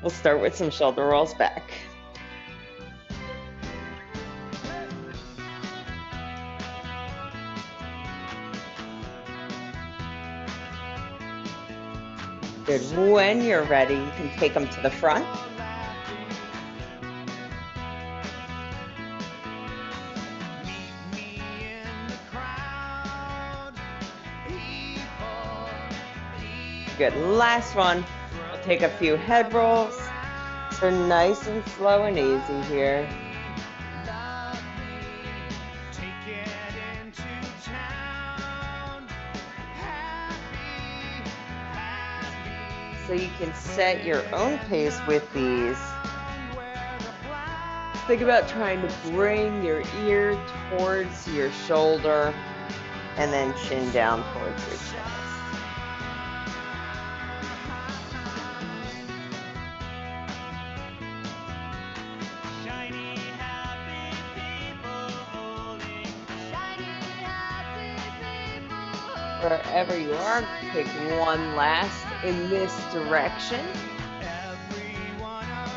We'll start with some shoulder rolls back. Good. When you're ready, you can take them to the front. Good. Last one. We'll take a few head rolls. So nice and slow and easy here. So you can set your own pace with these. Think about trying to bring your ear towards your shoulder and then chin down towards your chest. Wherever you are, take one last in this direction.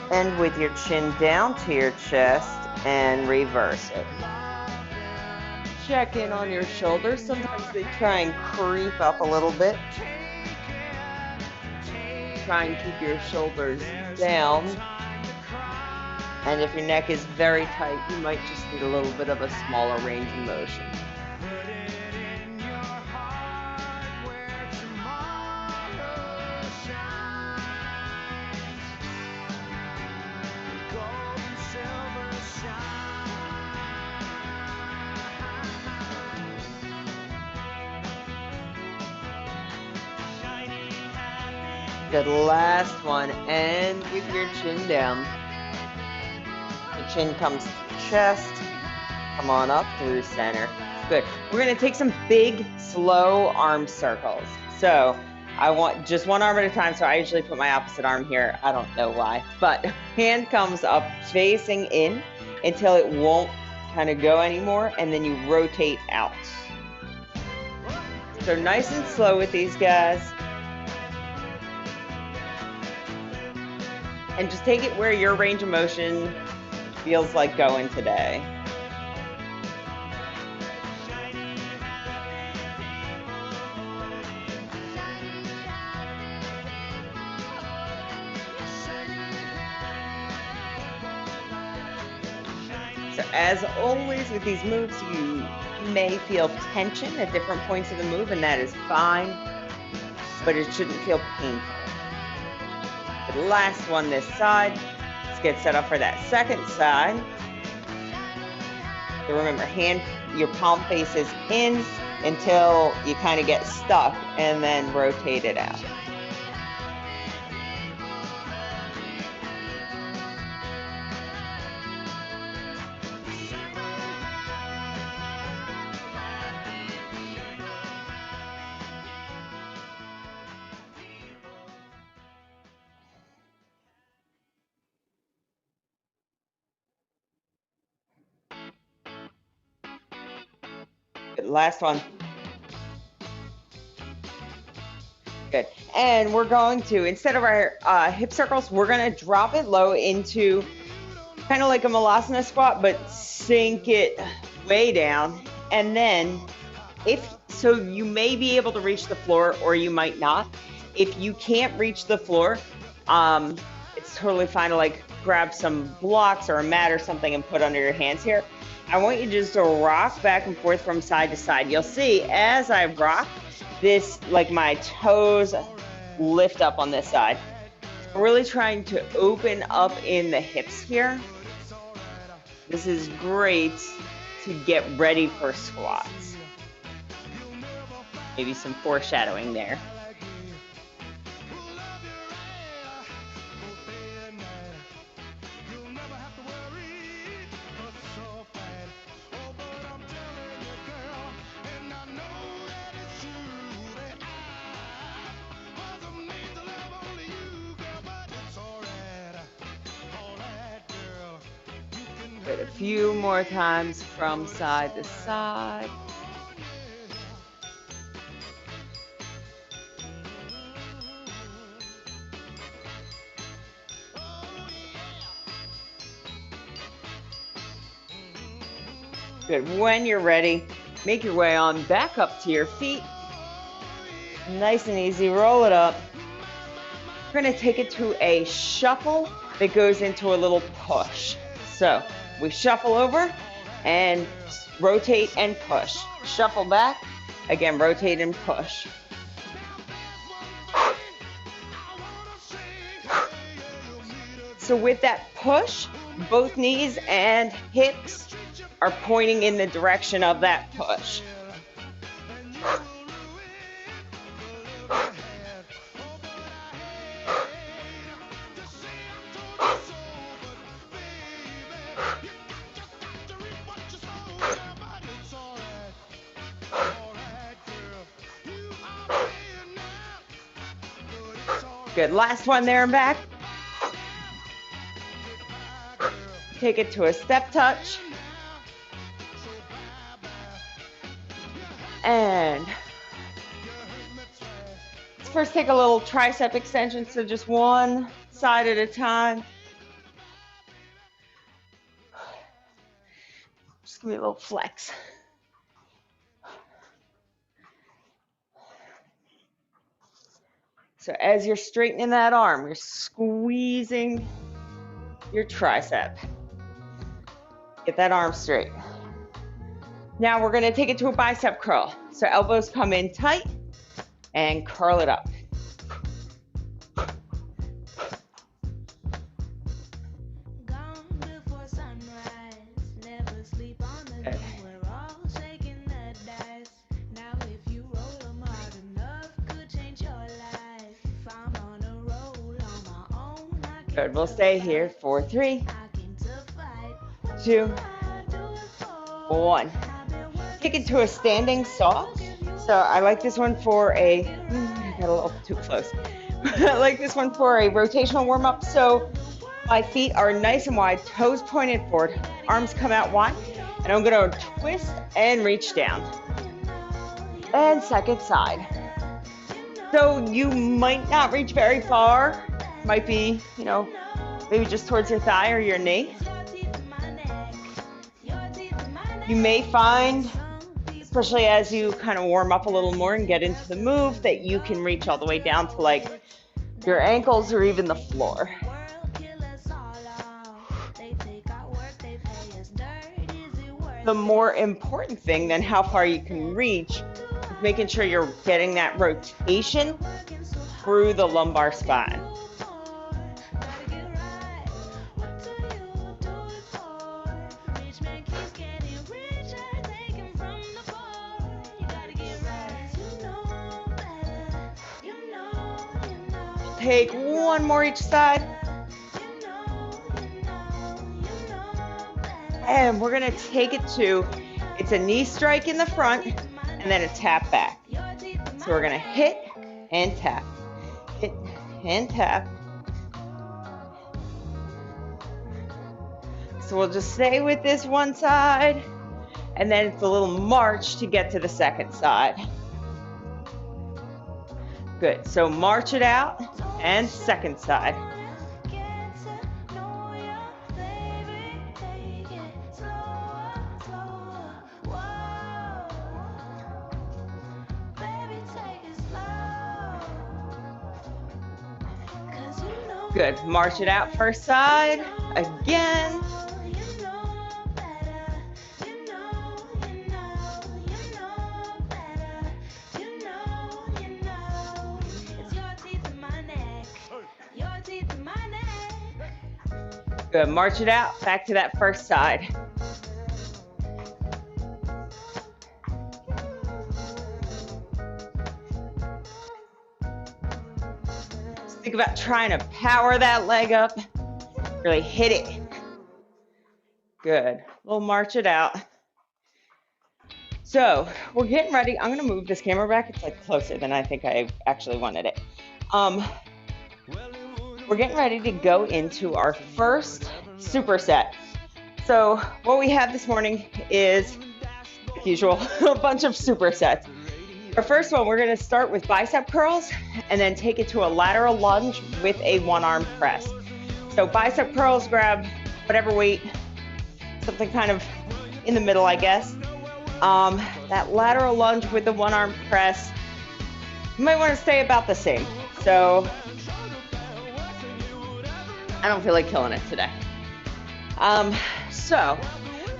And with your chin down to your chest and reverse it. Check in on your shoulders. Sometimes they try and creep up a little bit. Try and keep your shoulders down. And if your neck is very tight, you might just need a little bit of a smaller range of motion. Good, last one, and with your chin down. The chin comes to the chest, come on up through center. Good, we're gonna take some big, slow arm circles. So I want just one arm at a time, so I usually put my opposite arm here. I don't know why, but hand comes up facing in until it won't kind of go anymore, and then you rotate out. So nice and slow with these guys. And just take it where your range of motion feels like going today. So as always with these moves, you may feel tension at different points of the move, and that is fine, but it shouldn't feel painful. The last one this side. Let's get set up for that second side. So remember, your palm faces in until you kind of get stuck, and then rotate it out. Last one. Good. And we're going to, instead of our hip circles, we're going to drop it low into kind of like a malasana squat, but sink it way down. And then so you may be able to reach the floor or you might not. If you can't reach the floor, it's totally fine to like grab some blocks or a mat or something and put under your hands here. I want you just to rock back and forth from side to side. You'll see as I rock this, like my toes lift up on this side. I'm really trying to open up in the hips here. This is great to get ready for squats. Maybe some foreshadowing there. Good. A few more times from side to side. Good. When you're ready, make your way on back up to your feet. Nice and easy, roll it up. We're gonna take it to a shuffle that goes into a little push. So we shuffle over and rotate and push. Shuffle back, again, rotate and push. So with that push, both knees and hips are pointing in the direction of that push. Good, last one there and back. Take it to a step touch. And let's first take a little tricep extension, so just one side at a time. Just give me a little flex. So as you're straightening that arm, you're squeezing your tricep. Get that arm straight. Now we're gonna take it to a bicep curl. So elbows come in tight and curl it up. Good, we'll stay here for 3, 2, 1. Take it to a standing saw. So I like this one for a, got a little too close. I like this one for a rotational warm up. So my feet are nice and wide, toes pointed forward, arms come out wide, and I'm gonna twist and reach down. And second side. So you might not reach very far. Might be, maybe just towards your thigh or your knee. You may find, especially as you kind of warm up a little more and get into the move, that you can reach all the way down to like your ankles or even the floor. The more important thing than how far you can reach is making sure you're getting that rotation through the lumbar spine. Take one more each side. And we're gonna take it to, it's a knee strike in the front and then a tap back. So we're gonna hit and tap, hit and tap. So we'll just stay with this one side and then it's a little march to get to the second side. Good, so march it out and second side. Good, march it out first side, again. Good, march it out, back to that first side. Just think about trying to power that leg up, really hit it. Good, we'll march it out. So we're getting ready. I'm gonna move this camera back. It's like closer than I think I actually wanted it. We're getting ready to go into our first superset. So what we have this morning is, like usual, a bunch of supersets. Our first one, we're gonna start with bicep curls and then take it to a lateral lunge with a one-arm press. So bicep curls, grab whatever weight, something kind of in the middle, I guess. That lateral lunge with the one arm press, you might want to stay about the same. So I don't feel like killing it today. So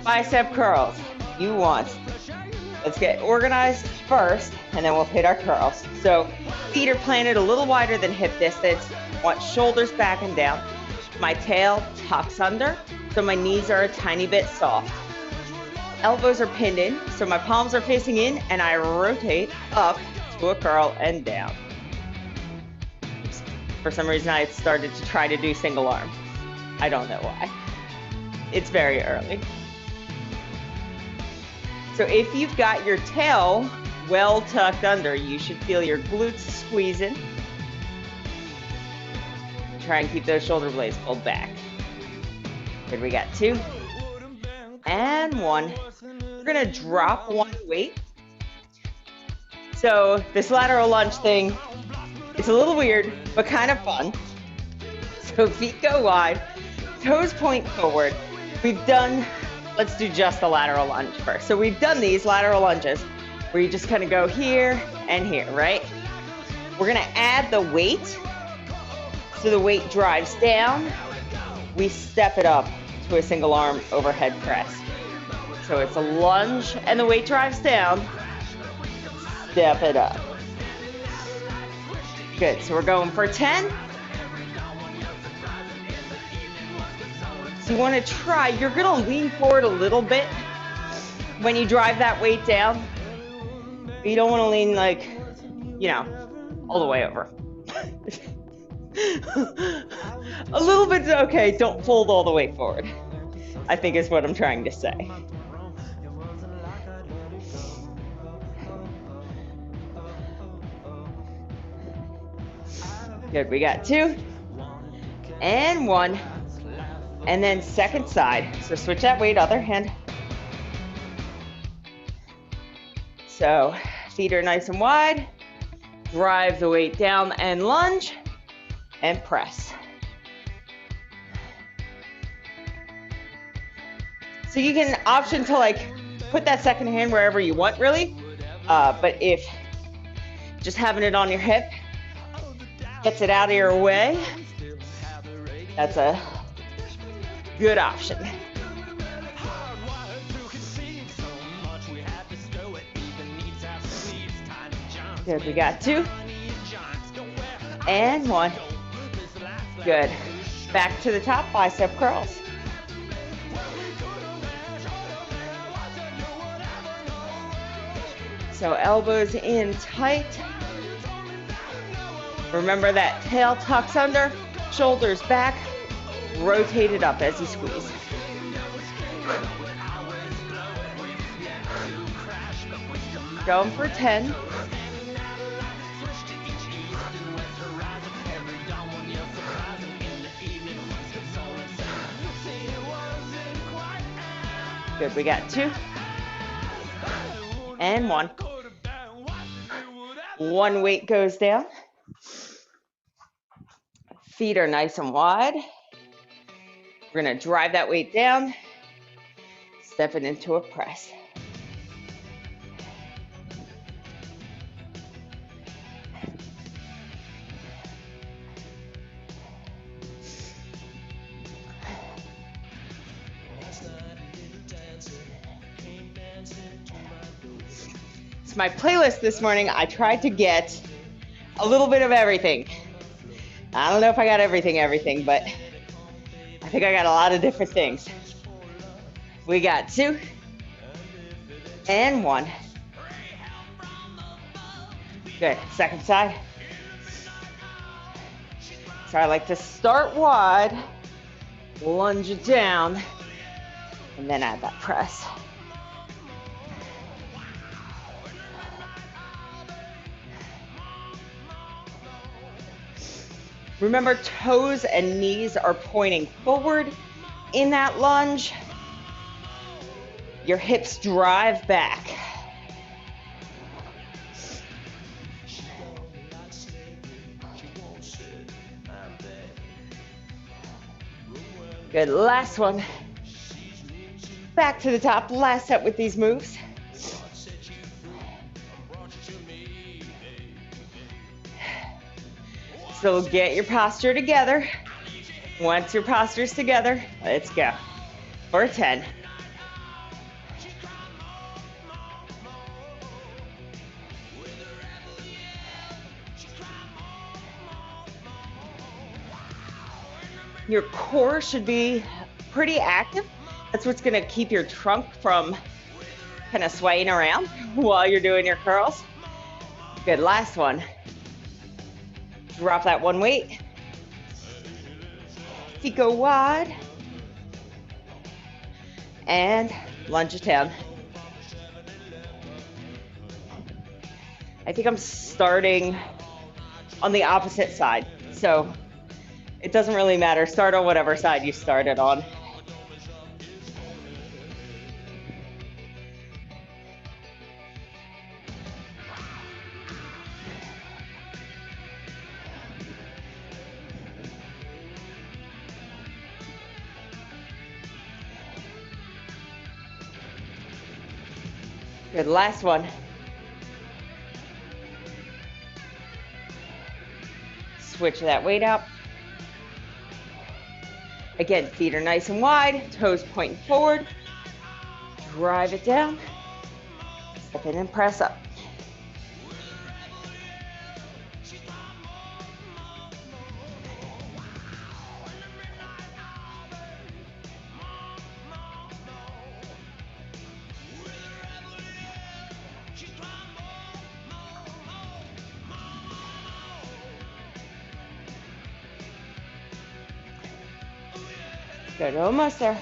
bicep curls, let's get organized first, and then we'll hit our curls. So feet are planted a little wider than hip distance. Want shoulders back and down. My tail tucks under, so my knees are a tiny bit soft. Elbows are pinned in, so my palms are facing in, and I rotate up to a curl and down. For some reason, I started to try to do single arm. I don't know why. It's very early. So if you've got your tail well tucked under, you should feel your glutes squeezing. Try and keep those shoulder blades pulled back. Good, we got 2 and 1. We're gonna drop one weight. So this lateral lunge thing, it's a little weird, but kind of fun. So feet go wide, toes point forward. Let's do just the lateral lunge first. So we've done these lateral lunges where you just kind of go here and here, right? We're gonna add the weight. So the weight drives down. We step it up to a single arm overhead press. So it's a lunge and the weight drives down. Step it up. Good, so we're going for 10. So you want to try, you're going to lean forward a little bit when you drive that weight down. You don't want to lean like, all the way over. A little bit's okay, don't fold all the way forward, I think is what I'm trying to say. Good, we got 2 and 1, and then second side. So switch that weight, other hand. So feet are nice and wide, drive the weight down and lunge and press. So you can option to put that second hand wherever you want really, but if just having it on your hip gets it out of your way, that's a good option. Good, we got 2 and 1. Good. Back to the top, bicep curls. So elbows in tight. Remember that tail tucks under, shoulders back, rotate it up as you squeeze. Going for 10. Good, we got 2 and 1. One weight goes down. Feet are nice and wide. We're gonna drive that weight down, step it into a press. So my playlist this morning, I tried to get a little bit of everything. I don't know if I got everything, but I think I got a lot of different things. We got 2 and 1. Good, second side. So I like to start wide, lunge it down, and then add that press. Remember, toes and knees are pointing forward in that lunge. Your hips drive back. Good, last one. Back to the top, last set with these moves. So get your posture together. Once your posture's together, let's go. For 10. Your core should be pretty active. That's what's gonna keep your trunk from kind of swaying around while you're doing your curls. Good, last one. Drop that one weight. Feet go wide. And lunge it down. I think I'm starting on the opposite side, so it doesn't really matter. Start on whatever side you started on. Good, last one. Switch that weight up. Again, feet are nice and wide, toes pointing forward. Drive it down. Step in and press up. Good, almost there.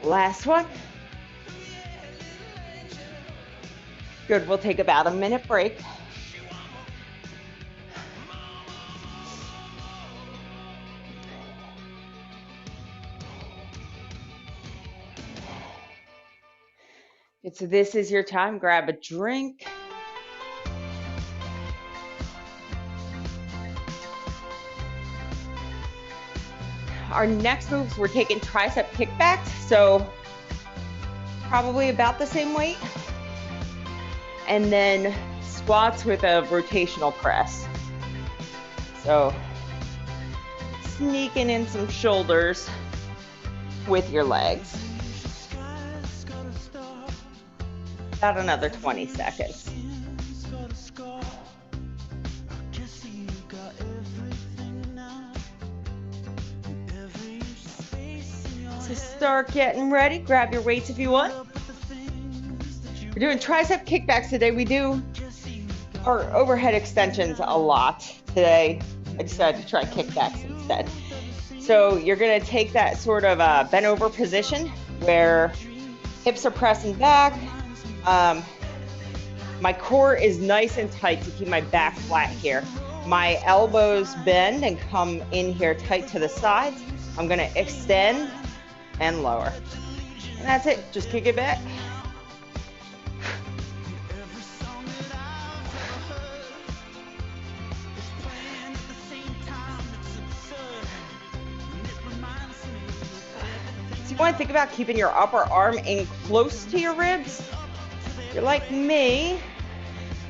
Last one. Good, we'll take about a minute break. Good, so this is your time. Grab a drink. Our next moves, we're taking tricep kickbacks, so probably about the same weight. And then squats with a rotational press. So sneaking in some shoulders with your legs. About another 20 seconds. To start getting ready, grab your weights if you want. We're doing tricep kickbacks today. We do our overhead extensions a lot today. I decided to try kickbacks instead. So you're gonna take that sort of bent over position where hips are pressing back. My core is nice and tight to keep my back flat here. My elbows bend and come in here tight to the sides. I'm gonna extend and lower. And that's it, just kick it back. So you want to think about keeping your upper arm in close to your ribs. If you're like me,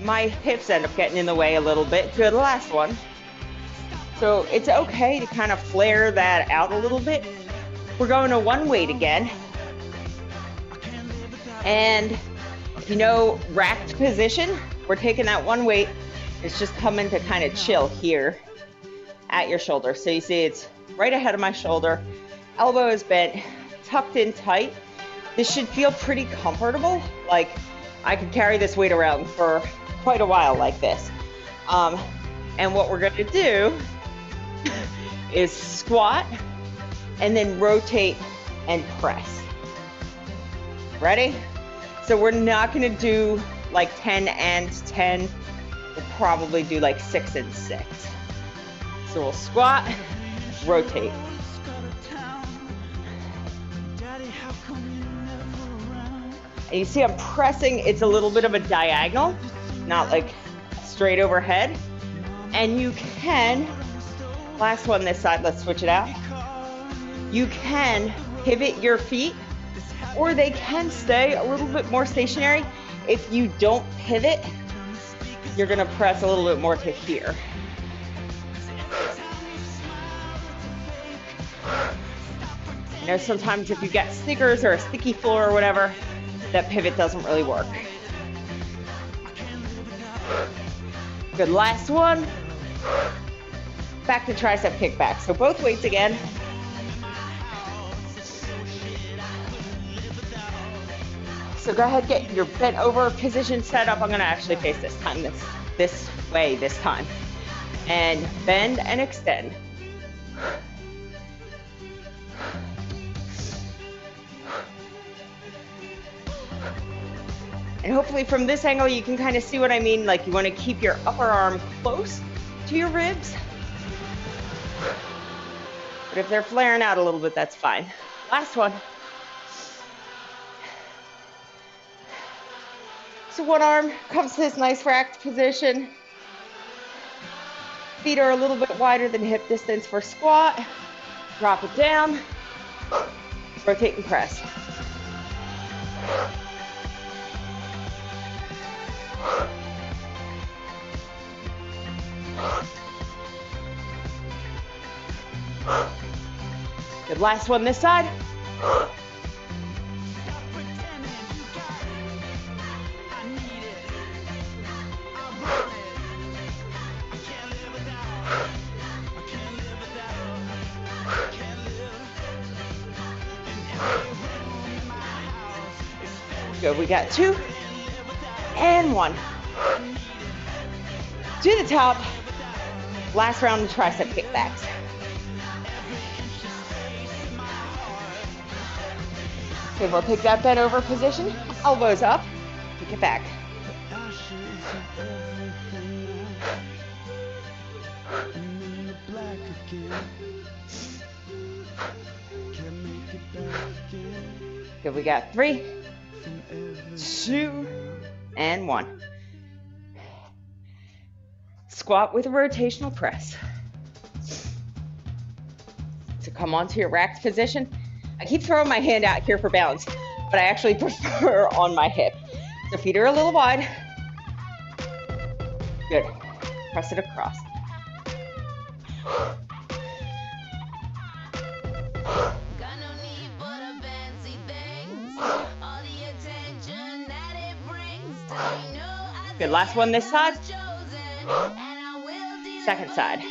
my hips end up getting in the way a little bit. Good, last one. So it's okay to kind of flare that out a little bit. We're going to one weight again. And you know, racked position, we're taking that one weight. It's just coming to kind of chill here at your shoulder. So you see it's right ahead of my shoulder. Elbow is bent, tucked in tight. This should feel pretty comfortable. Like I could carry this weight around for quite a while like this. And what we're gonna do is squat and then rotate and press. Ready? So we're not gonna do like 10 and 10. We'll probably do like 6 and 6. So we'll squat, rotate. And you see I'm pressing, it's a little bit of a diagonal, not like straight overhead. And you can Last one this side, let's switch it out. You can pivot your feet, or they can stay a little bit more stationary. If you don't pivot, you're gonna press a little bit more to here. You know, sometimes if you get stickers or a sticky floor or whatever, that pivot doesn't really work. Good, last one. Back to tricep kickback. So both weights again. So go ahead, get your bent over position set up. I'm gonna actually face this time, this way this time. And bend and extend. And hopefully from this angle, you can kind of see what I mean. Like you wanna keep your upper arm close to your ribs. But if they're flaring out a little bit, that's fine. Last one. So one arm comes to this nice racked position. Feet are a little bit wider than hip distance for squat. Drop it down. Rotate and press. Good, last one this side. Good, we got 2 and 1. To the top. Last round of tricep kickbacks. Okay, we'll take that bent over position, elbows up, kick it back. Good, we got 3, 2, and 1. Squat with a rotational press. So come onto your racked position. I keep throwing my hand out here for balance, but I actually prefer on my hip. The feet are a little wide. Good. Press it across. Good, last one this side. Second side.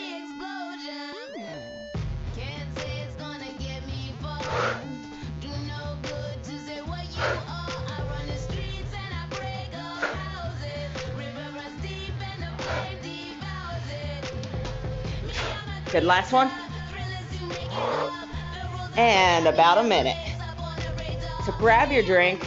Good, last one. And about a minute. So grab your drink.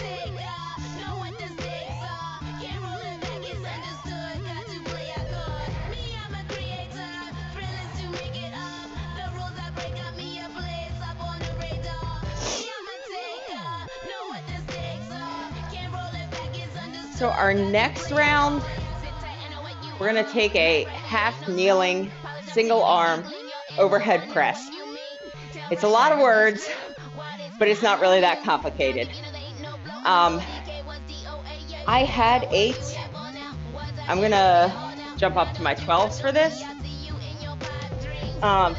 So our next round, we're gonna take a half kneeling, single arm overhead press. It's a lot of words, but it's not really that complicated. I had 8. I'm gonna jump up to my 12s for this.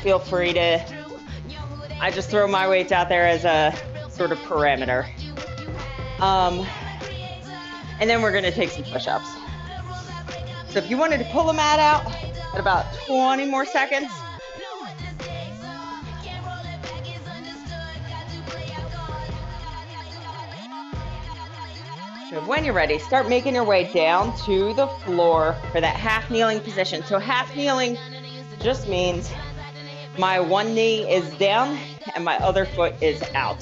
Feel free to, I just throw my weights out there as a sort of parameter. And then we're gonna take some push-ups. So if you wanted to pull the mat out at about 20 more seconds. So when you're ready, start making your way down to the floor for that half kneeling position. So half kneeling just means my one knee is down and my other foot is out.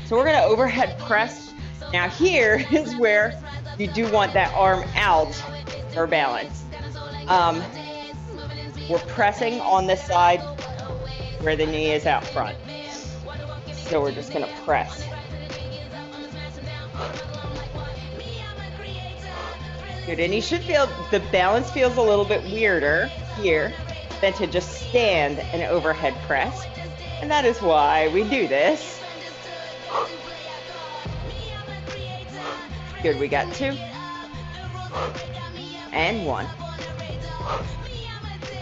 So we're gonna overhead press. Now here is where you do want that arm out for balance. We're pressing on the side where the knee is out front. So we're just gonna press. Good, and you should feel the balance feels a little bit weirder here than to just stand an overhead press. And that is why we do this. Good, we got 2. And 1.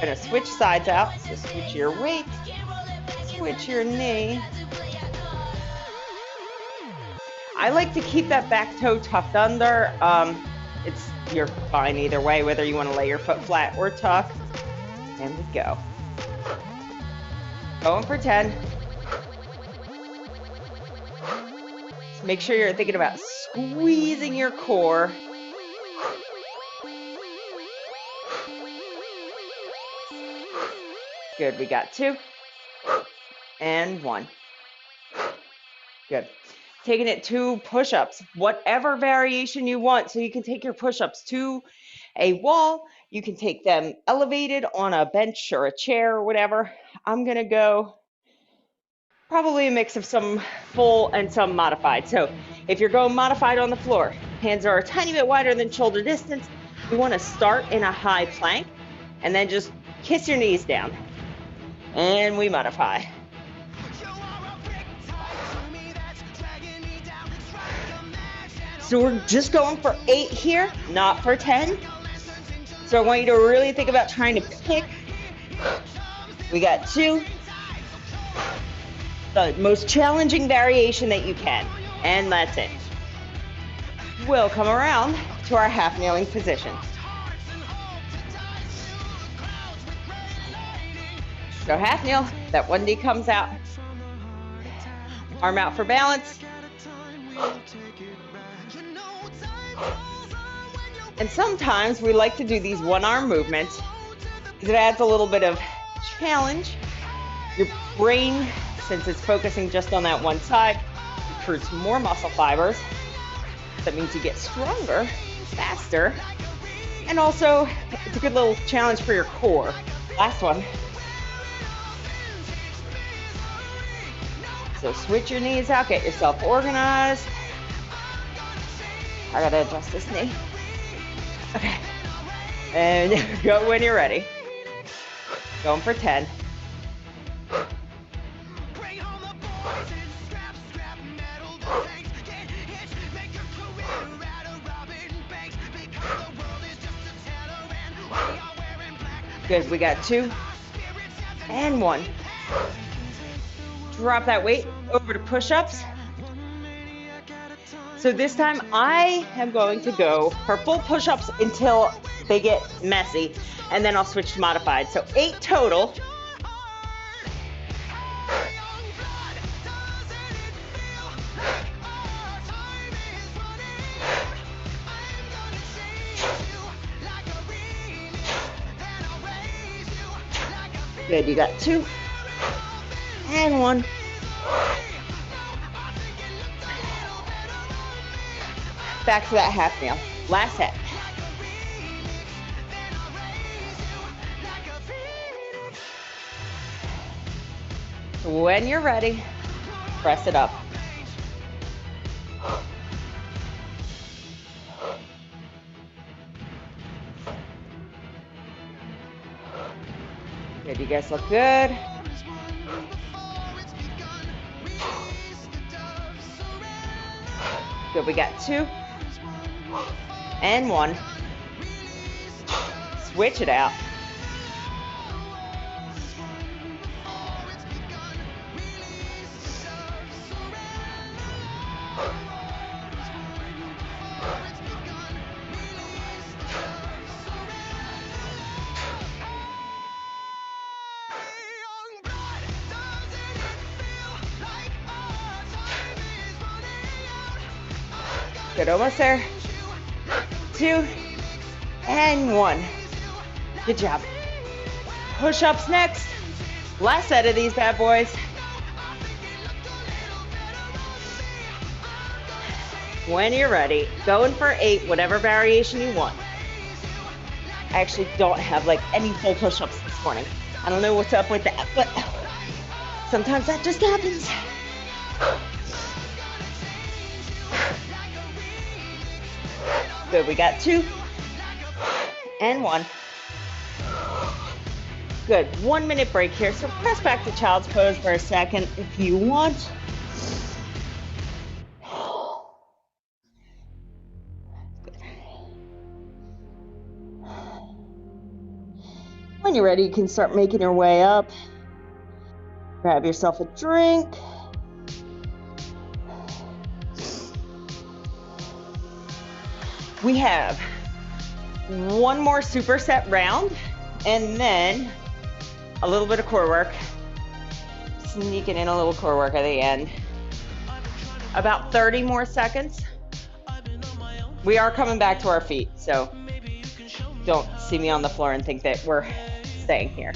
Gonna switch sides out, so switch your weight, switch your knee. I like to keep that back toe tucked under. You're fine either way, whether you want to lay your foot flat or tuck. And we go. Going for 10. Just make sure you're thinking about squeezing your core. Good, we got 2. And 1. Good. Taking it to push-ups, whatever variation you want. So you can take your push-ups to a wall. You can take them elevated on a bench or a chair or whatever. I'm going to go probably a mix of some full and some modified. So if you're going modified on the floor, hands are a tiny bit wider than shoulder distance. You want to start in a high plank and then just kiss your knees down. And we modify. So we're just going for 8 here, not for 10. So I want you to really think about trying to pick. We got 2. The most challenging variation that you can. And that's it. We'll come around to our half kneeling position. So half kneel, that one knee comes out. Arm out for balance. And sometimes we like to do these one-arm movements because it adds a little bit of challenge. Your brain, since it's focusing just on that one side, recruits more muscle fibers. That means you get stronger, faster, and also it's a good little challenge for your core. Last one. So switch your knees out, get yourself organized. I gotta adjust this knee. Okay. And go when you're ready. Going for 10. Good, we got 2 and 1. Drop that weight over to push-ups. So this time I am going to go for full push-ups until they get messy, and then I'll switch to modified. So 8 total. Good, you got 2 and 1. Back to that half kneel. Last set. When you're ready, press it up. Good, you guys look good. Good, we got 2 and 1. Switch it out. Good, almost there. 2 and 1. Good job. Push-ups next. Last set of these bad boys. When you're ready, going for 8, whatever variation you want. I actually don't have like any full push-ups this morning. I don't know what's up with that, but sometimes that just happens. Good, we got 2 and 1. Good. 1 minute break here. So press back to child's pose for a second if you want. When you're ready, you can start making your way up. Grab yourself a drink. We have one more superset round and then a little bit of core work. Sneaking in a little core work at the end. About 30 more seconds. We are coming back to our feet, so don't see me on the floor and think that we're staying here.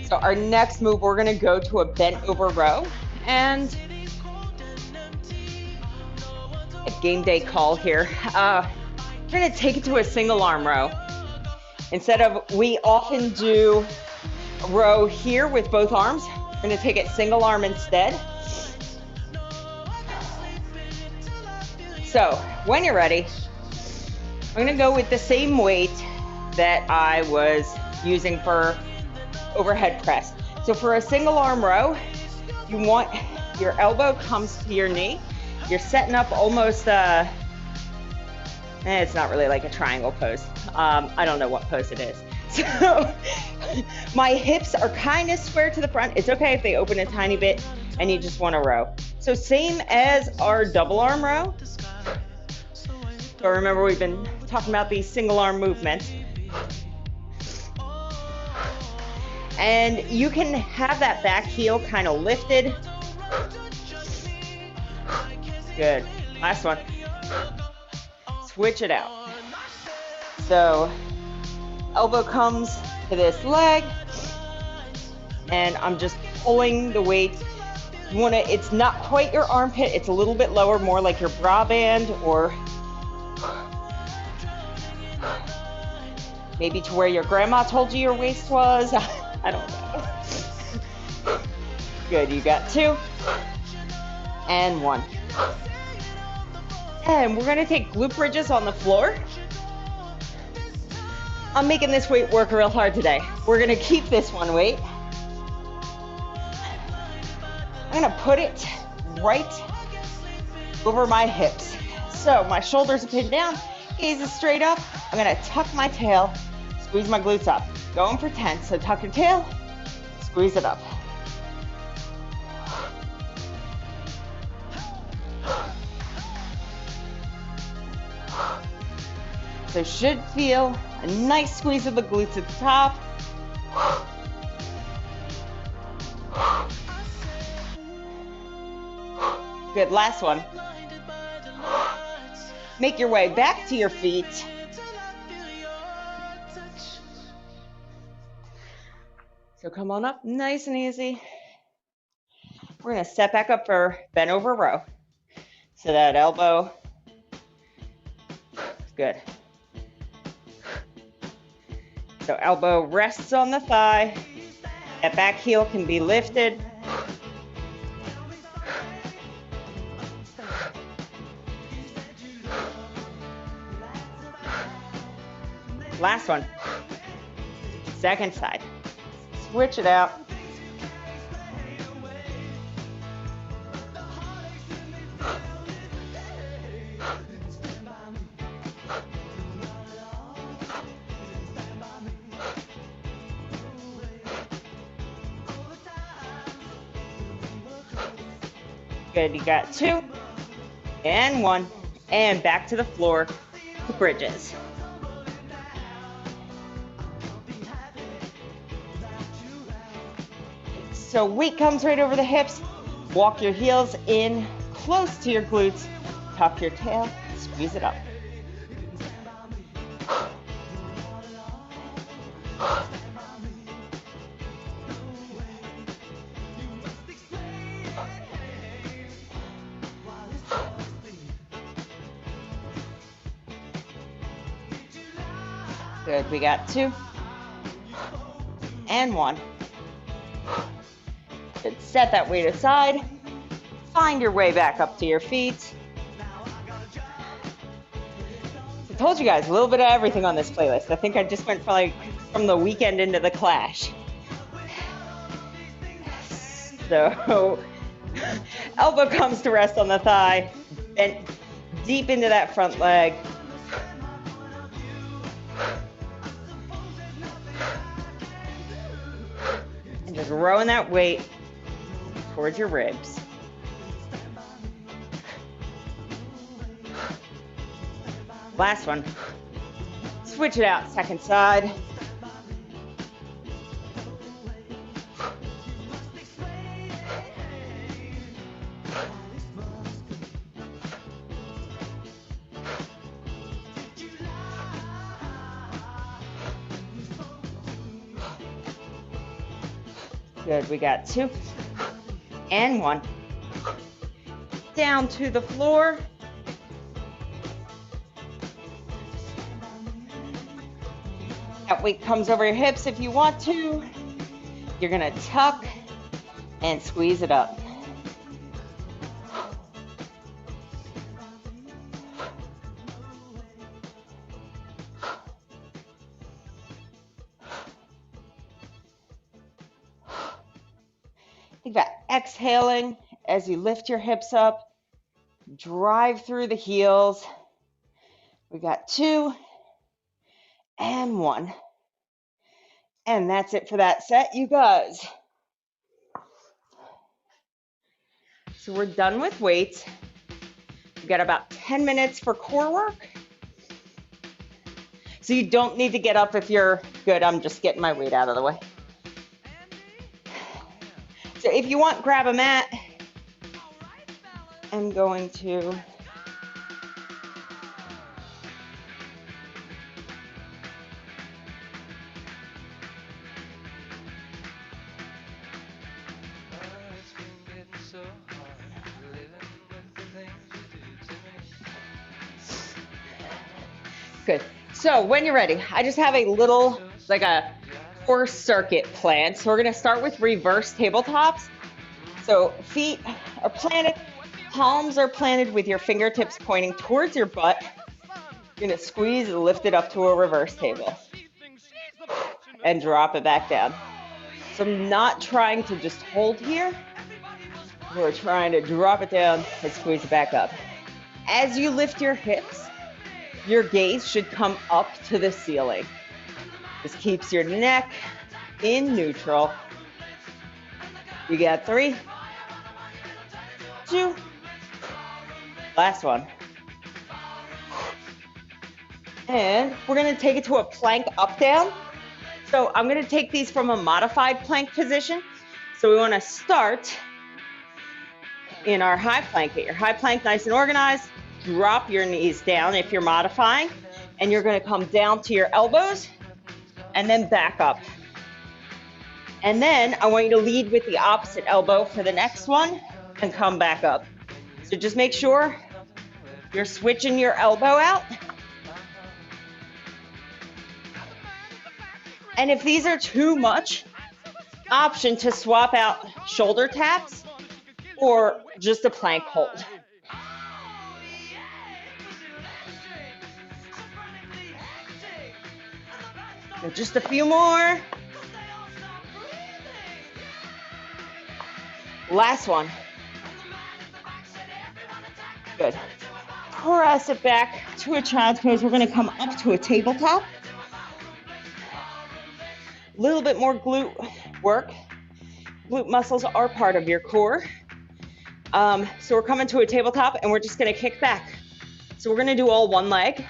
So our next move, we're gonna go to a bent over row, and a game day call here. We're gonna take it to a single arm row. Instead of, we often do a row here with both arms, we're gonna take it single arm instead. So when you're ready, I'm gonna go with the same weight that I was using for overhead press. So for a single arm row, you want your elbow comes to your knee. You're setting up almost it's not really like a triangle pose. I don't know what pose it is. So my hips are kind of square to the front. It's okay if they open a tiny bit and you just want to row. So same as our double arm row. So remember, we've been talking about these single arm movements. And you can have that back heel kind of lifted. Good. Last one. Switch it out. So elbow comes to this leg, and I'm just pulling the weight. You want to, it's not quite your armpit, it's a little bit lower, more like your bra band, or maybe to where your grandma told you your waist was. I don't know. Good, you got 2 and 1. And we're gonna take glute bridges on the floor. I'm making this weight work real hard today. We're gonna keep this one weight. I'm gonna put it right over my hips. So my shoulders are pinned down, gaze is straight up. I'm gonna tuck my tail, squeeze my glutes up. Going for 10, so tuck your tail, squeeze it up. So should feel a nice squeeze of the glutes at the top. Good, last one. Make your way back to your feet. So come on up, nice and easy. We're gonna step back up for bent over row. So that elbow, good. So elbow rests on the thigh. That back heel can be lifted. Last one. Second side. Switch it out. Good, you got 2 and 1, and back to the floor to bridges. So weight comes right over the hips. Walk your heels in close to your glutes. Tuck your tail, squeeze it up. Good, we got 2 and 1. Good, set that weight aside. Find your way back up to your feet. I told you guys a little bit of everything on this playlist. I think I just went from the weekend into the Clash. So, elbow comes to rest on the thigh, bent deep into that front leg. And just rowing that weight towards your ribs. Last one. Switch it out, second side. Good, we got 2 and 1. Down to the floor. That weight comes over your hips if you want to. You're gonna tuck and squeeze it up. Think about exhaling as you lift your hips up, drive through the heels. We got 2 and 1. And that's it for that set, you guys. So we're done with weights. We've got about 10 minutes for core work. So you don't need to get up if you're good. I'm just getting my weight out of the way. So if you want, grab a mat. I'm going to good. So when you're ready, I just have a little, like a core circuit planned. So we're gonna start with reverse tabletops. So feet are planted, palms are planted with your fingertips pointing towards your butt. You're gonna squeeze and lift it up to a reverse table. And drop it back down. So I'm not trying to just hold here. We're trying to drop it down and squeeze it back up. As you lift your hips, your gaze should come up to the ceiling. This keeps your neck in neutral. You got 3, 2, last one. And we're gonna take it to a plank up down. So I'm gonna take these from a modified plank position. So we wanna start in our high plank. Get your high plank nice and organized. Drop your knees down if you're modifying, and you're gonna come down to your elbows and then back up. And then I want you to lead with the opposite elbow for the next one and come back up. So just make sure you're switching your elbow out. And if these are too much, option to swap out shoulder taps or just a plank hold. And just a few more. Last one. Good. Press it back to a child's pose. We're going to come up to a tabletop. A little bit more glute work. Glute muscles are part of your core. So we're coming to a tabletop and we're just going to kick back. So we're going to do all one leg,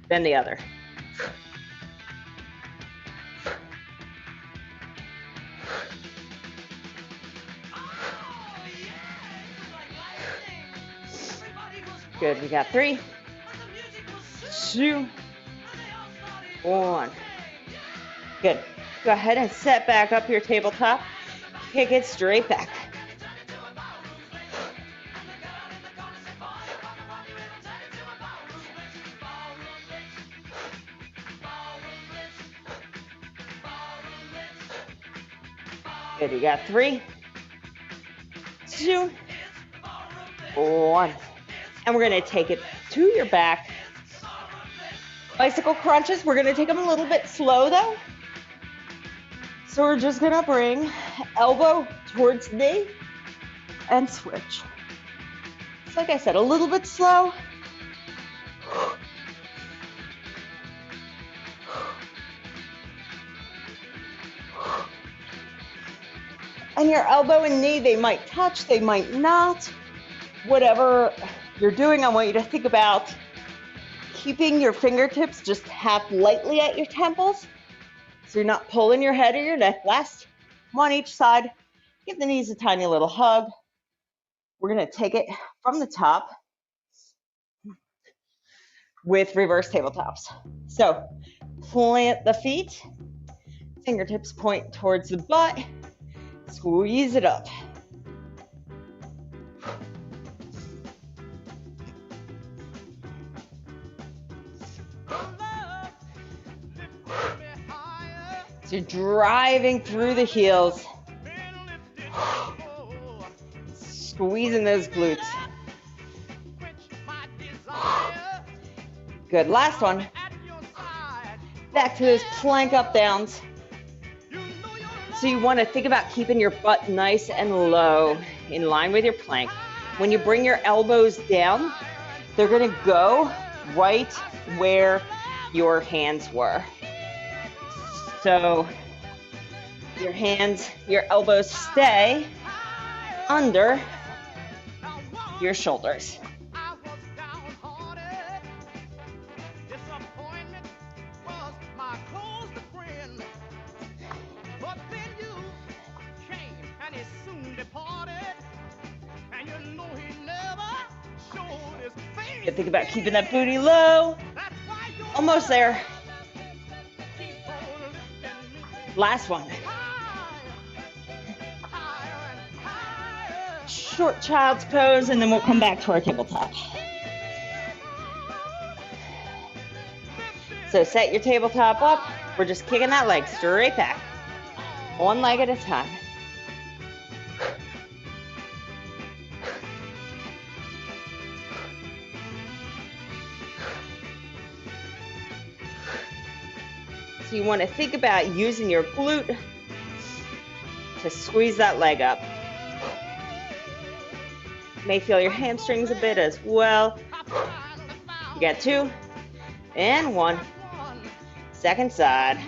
then the other. Good, we got 3, 2, 1. Good. Go ahead and set back up your tabletop. Kick it straight back. Good, you got 3, 2, 1. And we're going to take it to your back. Bicycle crunches, we're going to take them a little bit slow though. So we're just going to bring elbow towards knee and switch. So like I said, a little bit slow. And your elbow and knee, they might touch, they might not. Whatever you're doing, I want you to think about keeping your fingertips just half lightly at your temples. So you're not pulling your head or your neck. Last one each side. Give the knees a tiny little hug. We're going to take it from the top with reverse tabletops. So plant the feet, fingertips point towards the butt, squeeze it up. So you're driving through the heels, squeezing those glutes. Good, last one. Back to those plank up downs. So you want to think about keeping your butt nice and low in line with your plank. When you bring your elbows down, they're going to go right where your hands were. So your hands, your elbows stay under your shoulders. You think about keeping that booty low. Almost there. Last one. Short child's pose, and then we'll come back to our tabletop. So set your tabletop up. We're just kicking that leg straight back. One leg at a time. So you want to think about using your glute to squeeze that leg up. You may feel your hamstrings a bit as well. You got 2 and 1. Second side.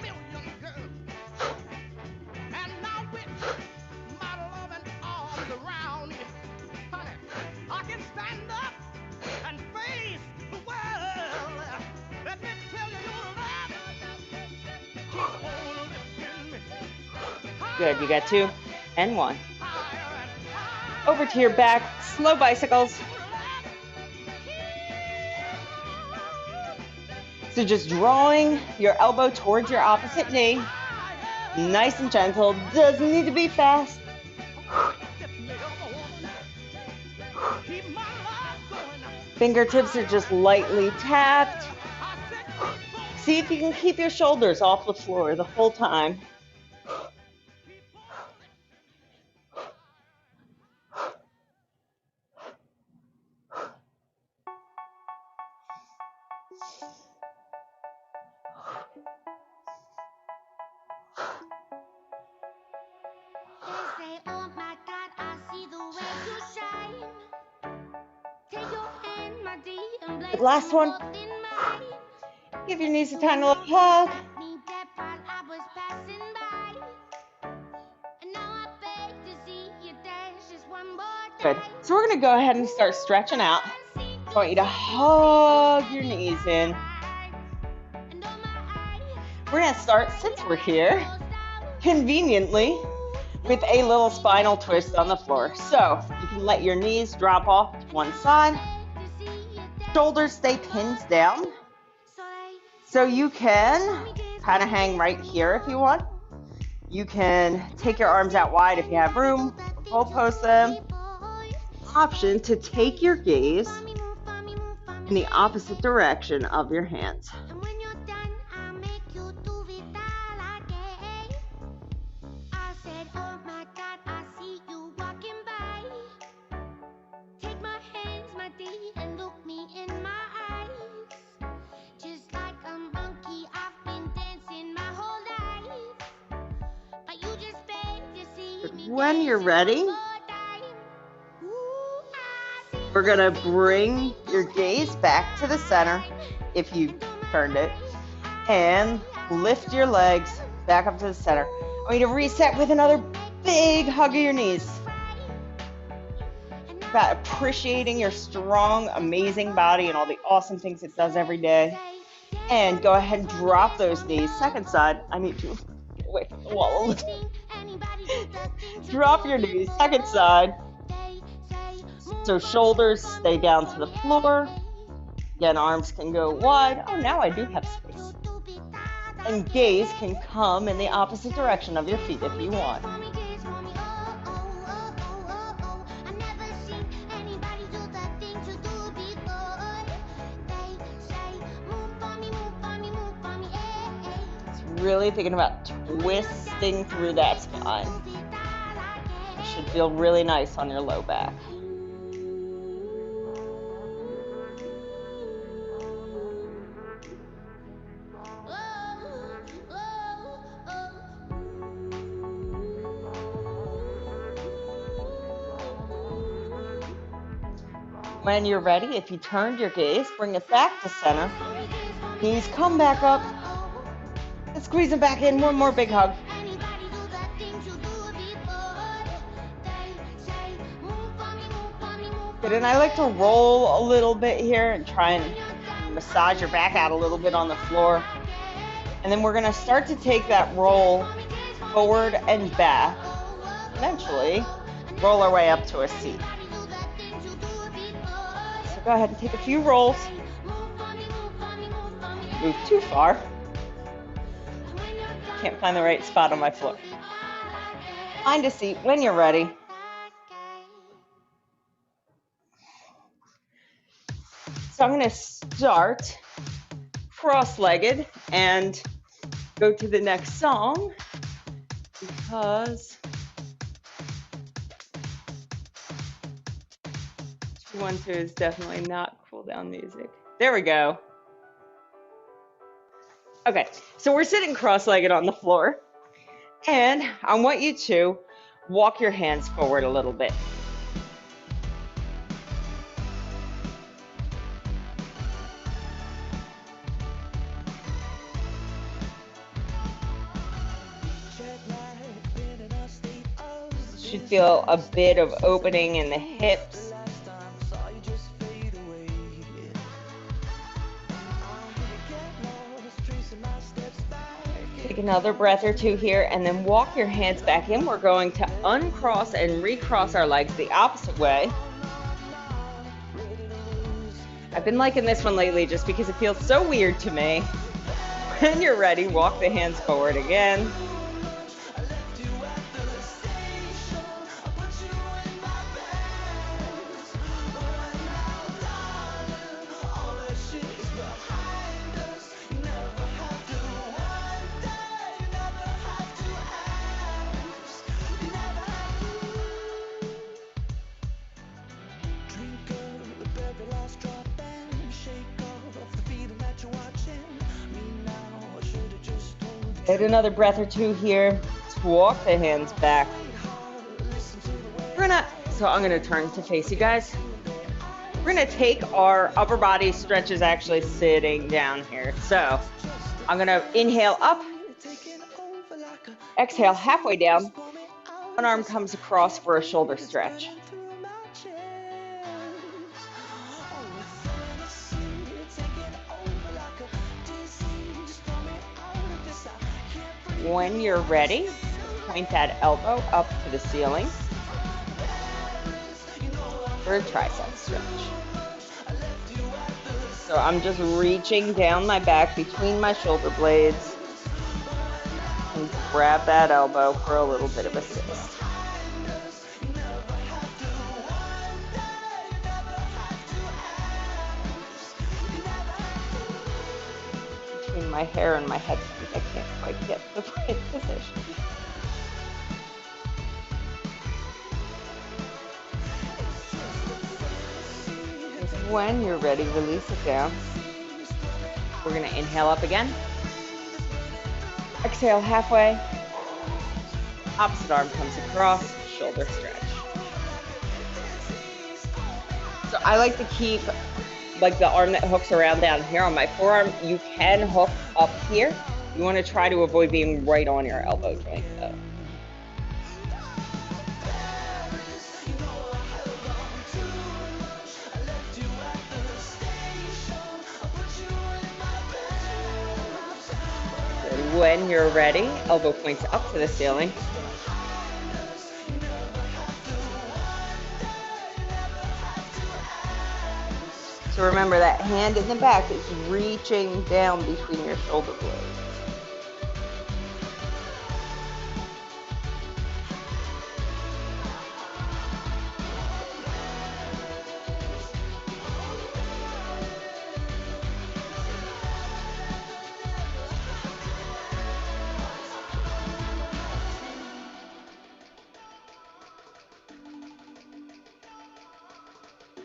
Good, you got 2 and 1. Over to your back, slow bicycles. So just drawing your elbow towards your opposite knee. Nice and gentle, doesn't need to be fast. Fingertips are just lightly tapped. See if you can keep your shoulders off the floor the whole time. Last one. Give your knees a tiny little hug. Good. So we're going to go ahead and start stretching out. I want you to hug your knees in. We're going to start, since we're here, conveniently, with a little spinal twist on the floor. So you can let your knees drop off to one side. Shoulders stay pinned down. So you can kind of hang right here if you want. You can take your arms out wide if you have room. Full post them. Option to take your gaze in the opposite direction of your hands. Take my hand. When you're ready, we're gonna bring your gaze back to the center if you turned it, and lift your legs back up to the center. I want you to reset with another big hug of your knees. About appreciating your strong, amazing body and all the awesome things it does every day. And go ahead and drop those knees. Second side, I need to get away from the wall a little. Drop your knees, second side. So shoulders stay down to the floor. Again, arms can go wide. Oh, now I do have space. And gaze can come in the opposite direction of your feet if you want. Really thinking about twisting through that spine. It should feel really nice on your low back. When you're ready, if you turned your gaze, bring it back to center. Knees come back up. And squeeze them back in. One more big hug. Good, and I like to roll a little bit here and try and massage your back out a little bit on the floor. And then we're gonna start to take that roll forward and back. Eventually, roll our way up to a seat. So go ahead and take a few rolls. Move too far. Can't find the right spot on my floor. Find a seat when you're ready. So I'm going to start cross-legged and go to the next song because 212 is definitely not cool down music. There we go. Okay, so we're sitting cross-legged on the floor, and I want you to walk your hands forward a little bit. Should feel a bit of opening in the hips. Take another breath or two here and then walk your hands back in. We're going to uncross and recross our legs the opposite way. I've been liking this one lately just because it feels so weird to me. When you're ready, walk the hands forward again. Take another breath or two here. Let's walk the hands back. So I'm gonna turn to face you guys. We're gonna take our upper body stretches actually sitting down here. So I'm gonna inhale up, exhale halfway down. One arm comes across for a shoulder stretch. When you're ready, point that elbow up to the ceiling for a tricep stretch. So I'm just reaching down my back between my shoulder blades and grab that elbow for a little bit of assist. Between my hair and my headphones, I can't quite get the right position. When you're ready, release it down. We're going to inhale up again. Exhale halfway. Opposite arm comes across, shoulder stretch. So I like to keep like the arm that hooks around down here on my forearm. You can hook up here. You want to try to avoid being right on your elbow joint though. When you're ready, elbow points up to the ceiling. So remember that hand in the back is reaching down between your shoulder blades.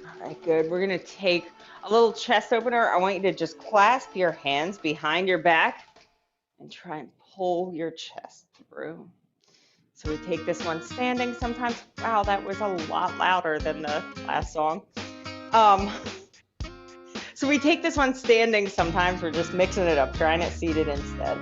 All right, good. We're going to take a little chest opener. I want you to just clasp your hands behind your back and try and pull your chest through. So we take this one standing sometimes. Wow, that was a lot louder than the last song. So we take this one standing sometimes. We're just mixing it up, trying it seated instead.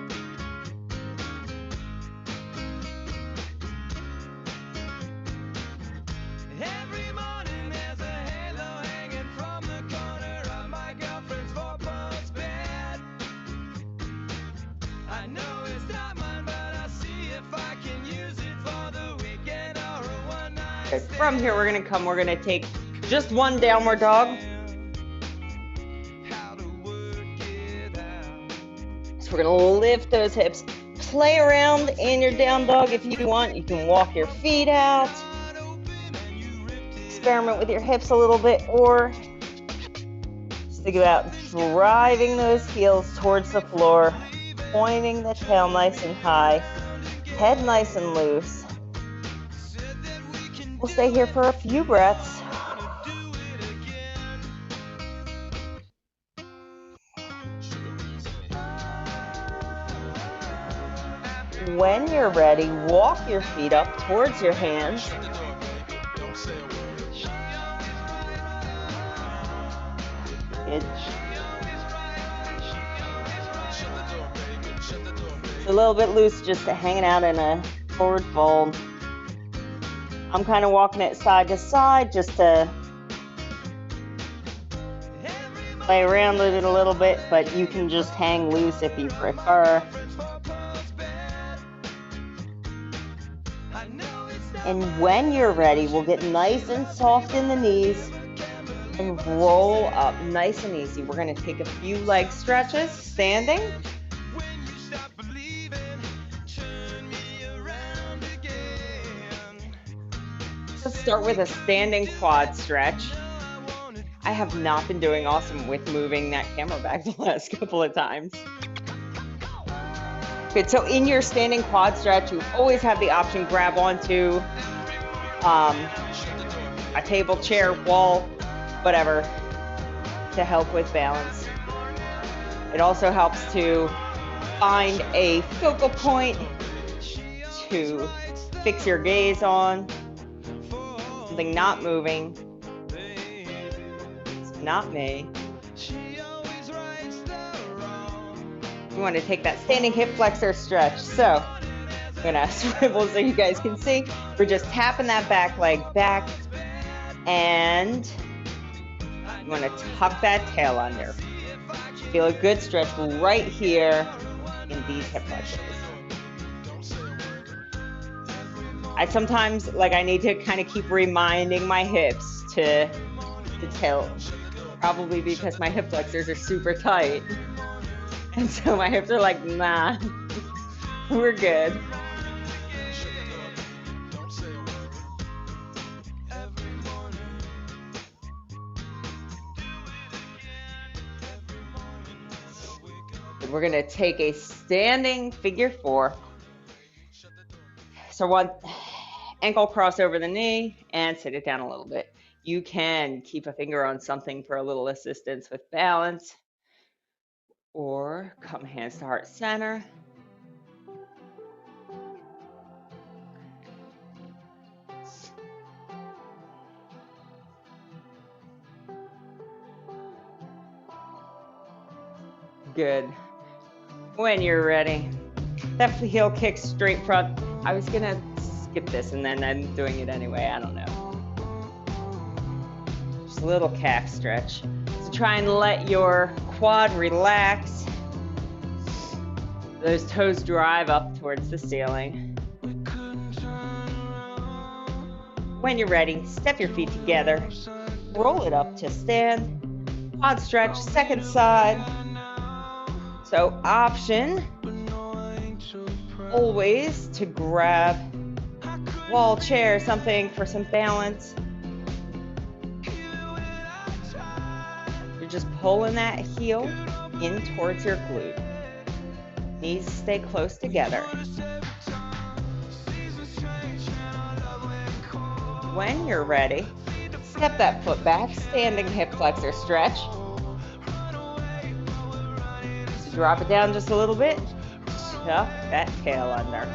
From here, we're going to take just one downward dog. So we're going to lift those hips. Play around in your down dog if you want. You can walk your feet out. Experiment with your hips a little bit, or just think about driving those heels towards the floor, pointing the tail nice and high, head nice and loose. We'll stay here for a few breaths. When you're ready, walk your feet up towards your hands. It's a little bit loose, just hanging out in a forward fold. I'm kind of walking it side to side just to play around with it a little bit, but you can just hang loose if you prefer. And when you're ready, we'll get nice and soft in the knees and roll up nice and easy. We're going to take a few leg stretches, standing. Let's start with a standing quad stretch. I have not been doing awesome with moving that camera back the last couple of times. Good, so in your standing quad stretch, you always have the option, grab onto a table, chair, wall, whatever, to help with balance. It also helps to find a focal point to fix your gaze on, something not moving. It's not me. You want to take that standing hip flexor stretch. So I'm going to swivel so you guys can see. We're just tapping that back leg back. And you want to tuck that tail under. Feel a good stretch right here in these hip flexors. I sometimes, I need to kind of keep reminding my hips to tilt. Probably because my hip flexors are super tight. And so my hips are like, nah, we're good. We're going to take a standing figure four. So one ankle cross over the knee and sit it down a little bit. You can keep a finger on something for a little assistance with balance, or come hands to heart center. Good. When you're ready, that heel kick straight front. I was gonna skip this and then I'm doing it anyway. I don't know. Just a little calf stretch. So try and let your quad relax. Those toes drive up towards the ceiling. When you're ready, step your feet together. Roll it up to stand. Quad stretch, second side. So option always to grab wall, chair, something for some balance. You're just pulling that heel in towards your glute. Knees stay close together. When you're ready, step that foot back, standing hip flexor stretch. So drop it down just a little bit. Tuck that tail under.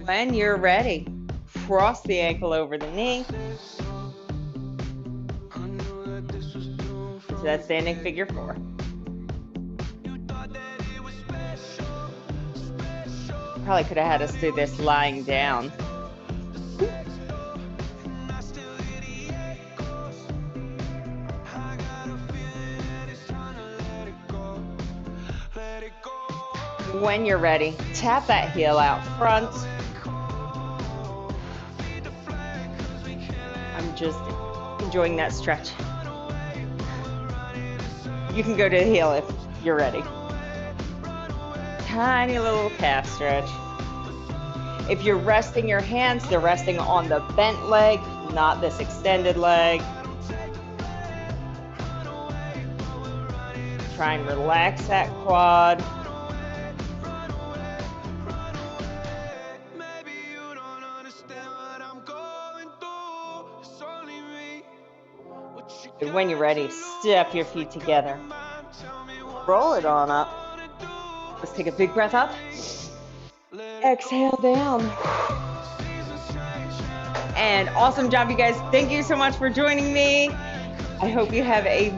When you're ready, cross the ankle over the knee. So that's standing figure 4. Probably could have had us do this lying down. When you're ready, tap that heel out front. I'm just enjoying that stretch. You can go to the heel if you're ready. Tiny little calf stretch. If you're resting your hands, they're resting on the bent leg, not this extended leg. Try and relax that quad. And when you're ready, step your feet together. Roll it on up. Let's take a big breath up. Exhale down. And awesome job, you guys. Thank you so much for joining me. I hope you have a